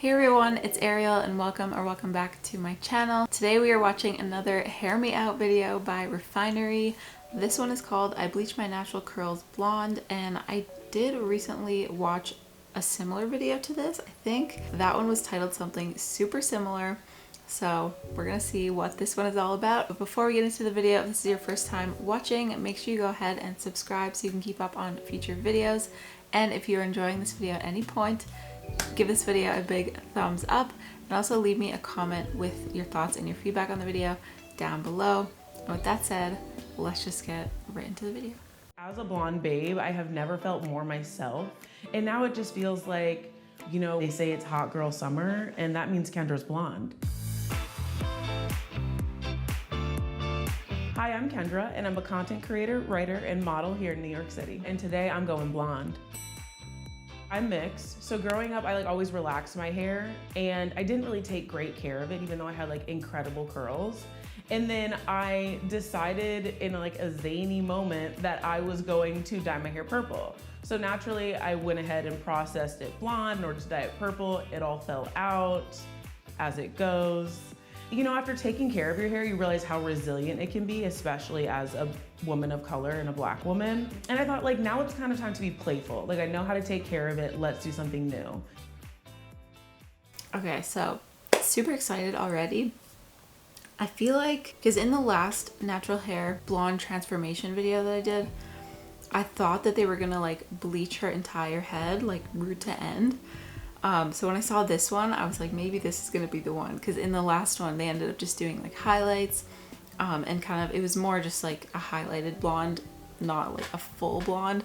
Hey everyone, it's Ariel and welcome back to my channel. Today we are watching another Hair Me Out video by Refinery. This one is called I Bleach My Natural Curls Blonde, and I did recently watch a similar video to this. I think that one was titled something super similar. So we're gonna see what this one is all about. But before we get into the video, if this is your first time watching, make sure you go ahead and subscribe so you can keep up on future videos. And if you're enjoying this video at any point, give this video a big thumbs up and also leave me a comment with your thoughts and your feedback on the video down below. And with that said, let's just get right into the video. As a blonde babe, I have never felt more myself. And now it just feels like, you know, they say it's hot girl summer, and that means Kendra's blonde. Hi, I'm Kendra, and I'm a content creator, writer, and model here in New York City. And today I'm going blonde. I'm mixed, so growing up I always relaxed my hair, and I didn't really take great care of it even though I had incredible curls. And then I decided in a zany moment that I was going to dye my hair purple. So naturally I went ahead and processed it blonde in order to dye it purple. It all fell out, as it goes. You know, after taking care of your hair, you realize how resilient it can be, especially as a woman of color and a black woman. And I thought, now it's kind of time to be playful. I know how to take care of it. Let's do something new. Okay, so super excited already. I feel like, because in the last natural hair blonde transformation video that I did, I thought that they were gonna bleach her entire head, root to end. So when I saw this one, I was like, maybe this is gonna be the one, because in the last one they ended up just doing highlights, and it was more just a highlighted blonde, not a full blonde.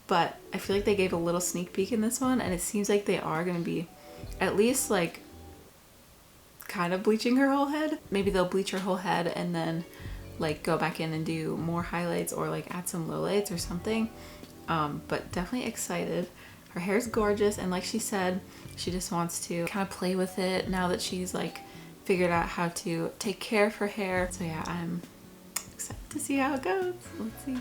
But I feel like they gave a little sneak peek in this one, and it seems like they are gonna be at least kind of bleaching her whole head. Maybe they'll bleach her whole head and then go back in and do more highlights or add some lowlights or something. But definitely excited. Her hair's gorgeous, and like she said, she just wants to kind of play with it now that she's figured out how to take care of her hair. So yeah, I'm excited to see how it goes. Let's see.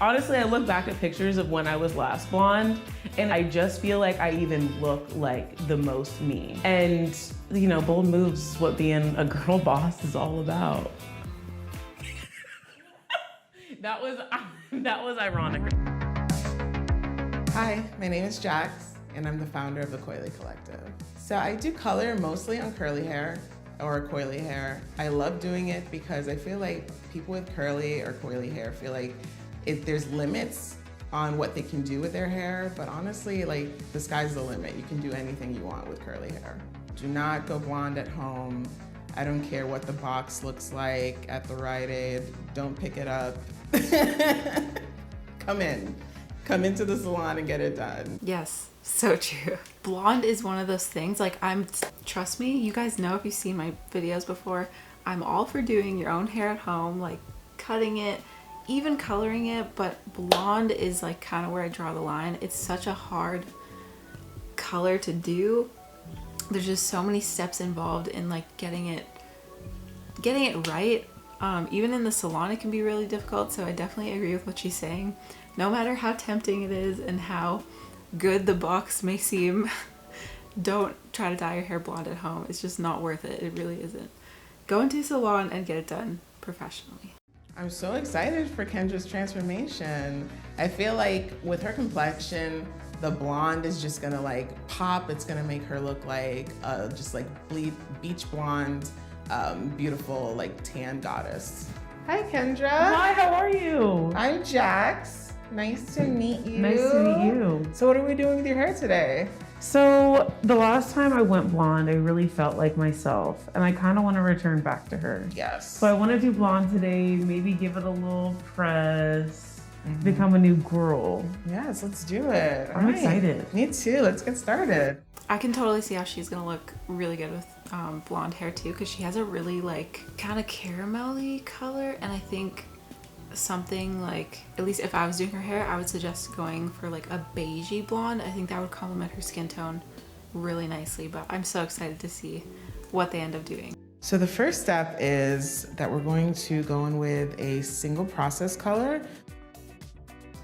Honestly, I look back at pictures of when I was last blonde, and I just feel like I even look like the most me. And you know, bold moves is what being a girl boss is all about. That was ironic. Hi, my name is Jax, and I'm the founder of the Coily Collective. So I do color mostly on curly hair or coily hair. I love doing it because I feel like people with curly or coily hair feel like there's limits on what they can do with their hair, but honestly, the sky's the limit. You can do anything you want with curly hair. Do not go blonde at home. I don't care what the box looks like at the Rite Aid. Don't pick it up. Come into the salon and get it done. Yes, so true. Blonde is one of those things, trust me, you guys know if you've seen my videos before, I'm all for doing your own hair at home, cutting it, even coloring it, but blonde is kind of where I draw the line. It's such a hard color to do. There's just so many steps involved in getting it right. Even in the salon it can be really difficult, so I definitely agree with what she's saying. No matter how tempting it is and how good the box may seem, don't try to dye your hair blonde at home. It's just not worth it. It really isn't. Go into a salon and get it done professionally. I'm so excited for Kendra's transformation. I feel like with her complexion, the blonde is just gonna pop. It's gonna make her look just beach blonde, beautiful tan goddess. Hi Kendra. Hi, how are you? I'm Jax. Nice to meet you. Nice to meet you. So what are we doing with your hair today? So the last time I went blonde, I really felt like myself, and I kind of want to return back to her. Yes. So I want to do blonde today, maybe give it a little press, become a new girl. Yes, let's do it. I'm excited. Me too. Let's get started. I can totally see how she's gonna look really good with blonde hair too, because she has a really kind of caramel-y color, and I think something at least if I was doing her hair, I would suggest going for a beigey blonde. I think that would complement her skin tone really nicely, but I'm so excited to see what they end up doing. So the first step is that we're going to go in with a single process color.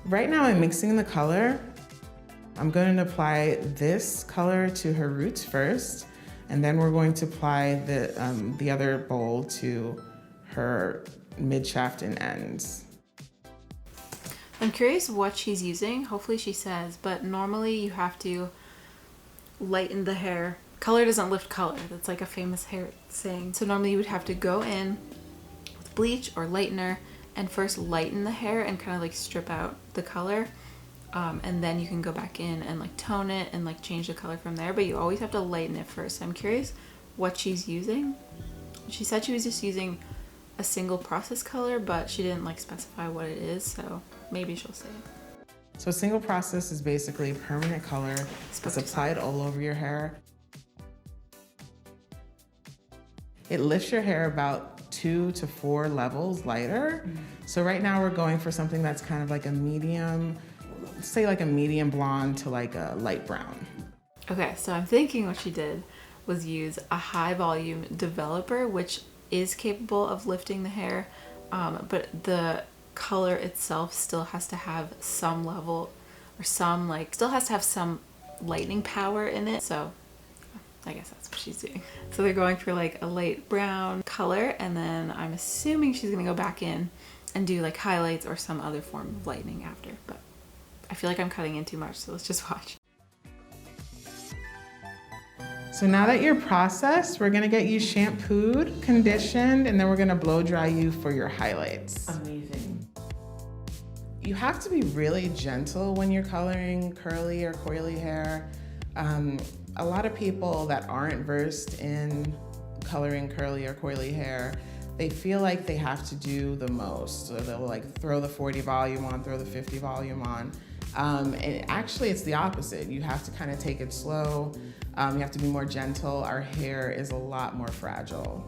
Right now I'm mixing the color I'm going to apply this color to her roots first, and then we're going to apply the other bowl to her mid-shaft and ends. I'm curious what she's using. Hopefully she says, but normally you have to lighten the hair. Color doesn't lift color. That's like a famous hair saying. So normally you would have to go in with bleach or lightener and first lighten the hair and kind of like strip out the color. And then you can go back in and like tone it and like change the color from there. But you always have to lighten it first. I'm curious what she's using. She said she was just using a single process color, but she didn't like specify what it is. So maybe she'll say it. So a single process is basically a permanent color. It's applied all over your hair. It lifts your hair about 2 to 4 levels lighter. So right now we're going for something that's kind of like a medium, say like a medium blonde to like a light brown. Okay, so I'm thinking what she did was use a high volume developer, which is capable of lifting the hair, but the color itself still has to have some level or some like, still has to have some lightening power in it. So I guess that's what she's doing. So they're going for like a light brown color, and then I'm assuming she's gonna go back in and do like highlights or some other form of lightening after, but I feel like I'm cutting in too much, so let's just watch. So now that you're processed, we're gonna get you shampooed, conditioned, and then we're gonna blow dry you for your highlights. Amazing. You have to be really gentle when you're coloring curly or coily hair. A lot of people that aren't versed in coloring curly or coily hair, they feel like they have to do the most. So they'll like throw the 40 volume on, throw the 50 volume on. And actually it's the opposite. You have to kind of take it slow. You have to be more gentle. Our hair is a lot more fragile.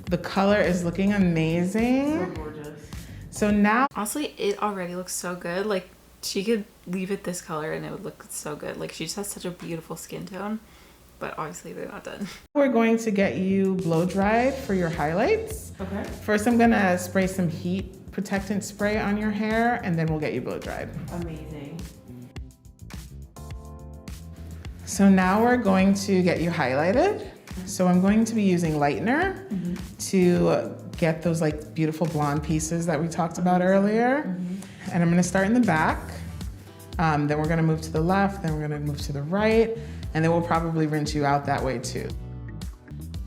The color is looking amazing. So gorgeous. So now, Honestly, it already looks so good. Like, she could leave it this color and it would look so good. Like, she just has such a beautiful skin tone, but obviously they're not done. we're going to get you blow dried for your highlights. Okay. First, I'm gonna spray some heat protectant spray on your hair, and then we'll get you blow dried. Amazing. So now we're going to get you highlighted. So I'm going to be using lightener to get those like beautiful blonde pieces that we talked about earlier. And I'm gonna start in the back. Then we're gonna move to the left, then we're gonna move to the right, and then we'll probably rinse you out that way too.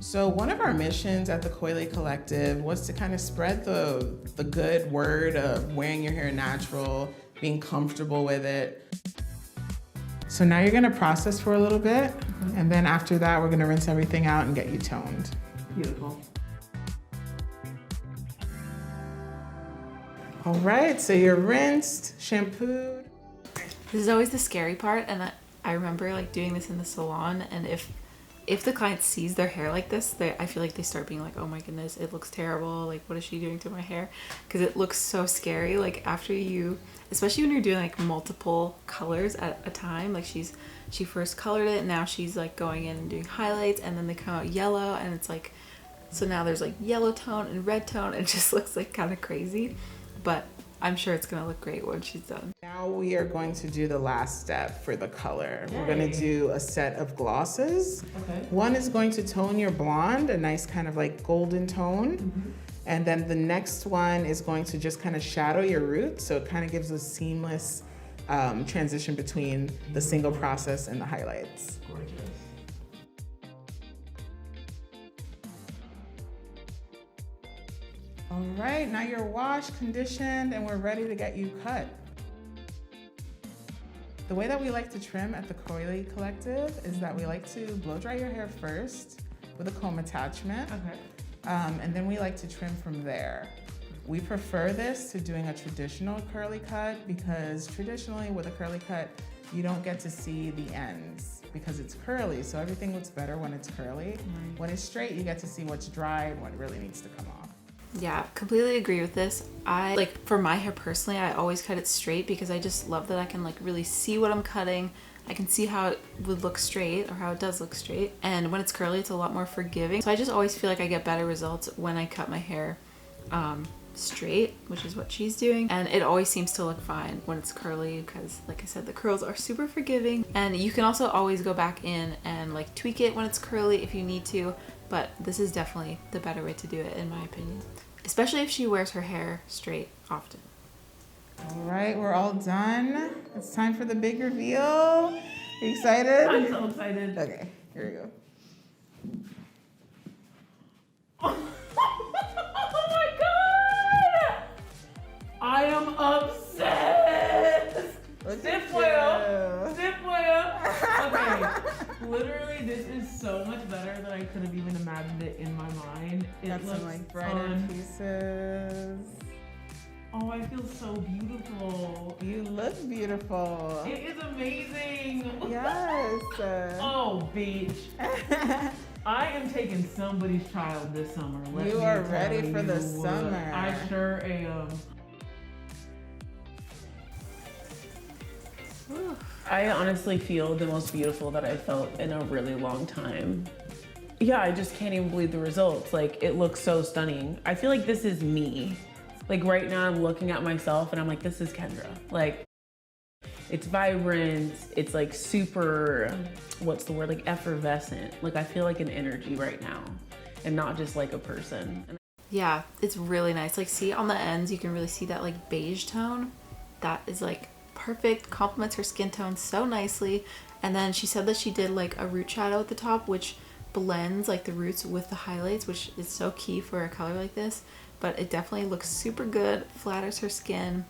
So one of our missions at the Coily Collective was to kind of spread the good word of wearing your hair natural, being comfortable with it. So now you're gonna process for a little bit, and then after that, we're gonna rinse everything out and get you toned. Beautiful. All right, so you're rinsed, shampooed. This is always the scary part, and I remember like doing this in the salon, and if the client sees their hair like this, I feel like they start being like, oh my goodness, it looks terrible. Like, what is she doing to my hair? Because it looks so scary. Like after you, especially when you're doing like multiple colors at a time, like she first colored it, now she's like going in and doing highlights, and then they come out yellow, and it's like, so now there's like yellow tone and red tone, and it just looks like kind of crazy, but I'm sure it's gonna look great when she's done. Now we are going to do the last step for the color. Yay. We're gonna do a set of glosses. Okay. One is going to tone your blonde, a nice kind of like golden tone. And then the next one is going to just kind of shadow your roots. So it kind of gives a seamless transition between the single process and the highlights. Gorgeous. All right, now you're washed, conditioned, and we're ready to get you cut. The way that we like to trim at the Coily Collective is that we like to blow dry your hair first with a comb attachment. Okay. And then we like to trim from there. We prefer this to doing a traditional curly cut because traditionally with a curly cut, you don't get to see the ends because it's curly. So everything looks better when it's curly. When it's straight, you get to see what's dry and what really needs to come off. Yeah, completely agree with this. I like, for my hair personally, I always cut it straight because I just love that I can like really see what I'm cutting. I can see how it would look straight or how it does look straight. And when it's curly, it's a lot more forgiving. So I just always feel like I get better results when I cut my hair straight, which is what she's doing, and it always seems to look fine when it's curly because, like I said, the curls are super forgiving. And you can also always go back in and like tweak it when it's curly if you need to, but this is definitely the better way to do it in my opinion, especially if she wears her hair straight often. All right, we're all done. It's time for the big reveal. Are you excited? I'm so excited. Okay, here we go. Oh my god! I am obsessed! Stiff whale! Okay, literally this is so much better than I could have even imagined it in my mind. It Got looks some like brighter fun. pieces. Oh, I feel so beautiful. You look beautiful. It is amazing. Yes. Oh, beach. I am taking somebody's child this summer. You are ready for the summer. I sure am. I honestly feel the most beautiful that I've felt in a really long time. Yeah, I just can't even believe the results. Like, it looks so stunning. I feel like this is me. Like right now I'm looking at myself and I'm like, this is Kendra. Like, it's vibrant, it's like super, what's the word, like effervescent. Like I feel like an energy right now and not just like a person. Yeah, it's really nice. Like see on the ends, you can really see that like beige tone. That is like perfect, complements her skin tone so nicely. And then she said that she did like a root shadow at the top, which blends like the roots with the highlights, which is so key for a color like this. But it definitely looks super good, flatters her skin.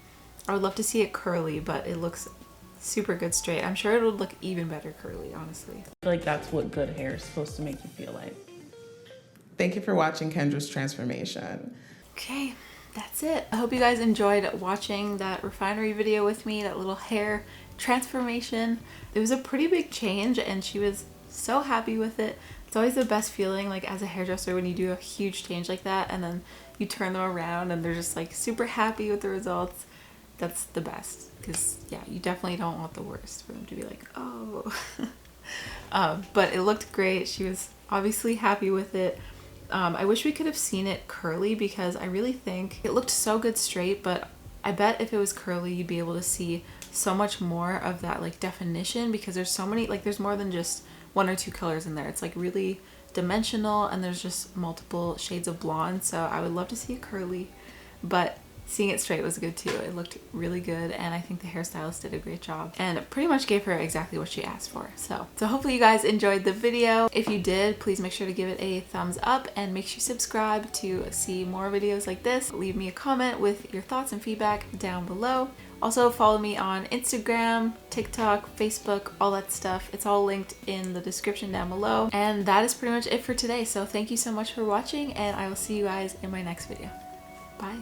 I would love to see it curly, but it looks super good straight. I'm sure it would look even better curly, honestly. I feel like that's what good hair is supposed to make you feel like. Thank you for watching Kendra's transformation. Okay, that's it. I hope you guys enjoyed watching that refinery video with me, that little hair transformation. It was a pretty big change and she was so happy with it. It's always the best feeling like as a hairdresser when you do a huge change like that and then you turn them around and they're just like super happy with the results. That's the best because yeah, you definitely don't want the worst for them to be like, oh. But it looked great. She was obviously happy with it. I wish we could have seen it curly because I really think it looked so good straight, but I bet if it was curly you'd be able to see so much more of that like definition because there's so many, like there's more than just one or two colors in there. It's like really dimensional and there's just multiple shades of blonde, so I would love to see it curly, but seeing it straight was good too. It looked really good and I think the hairstylist did a great job and pretty much gave her exactly what she asked for. So hopefully you guys enjoyed the video. If you did, please make sure to give it a thumbs up and make sure you subscribe to see more videos like this. Leave me a comment with your thoughts and feedback down below. Also follow me on Instagram, TikTok, Facebook, all that stuff. It's all linked in the description down below. And that is pretty much it for today. So thank you so much for watching and I will see you guys in my next video. Bye.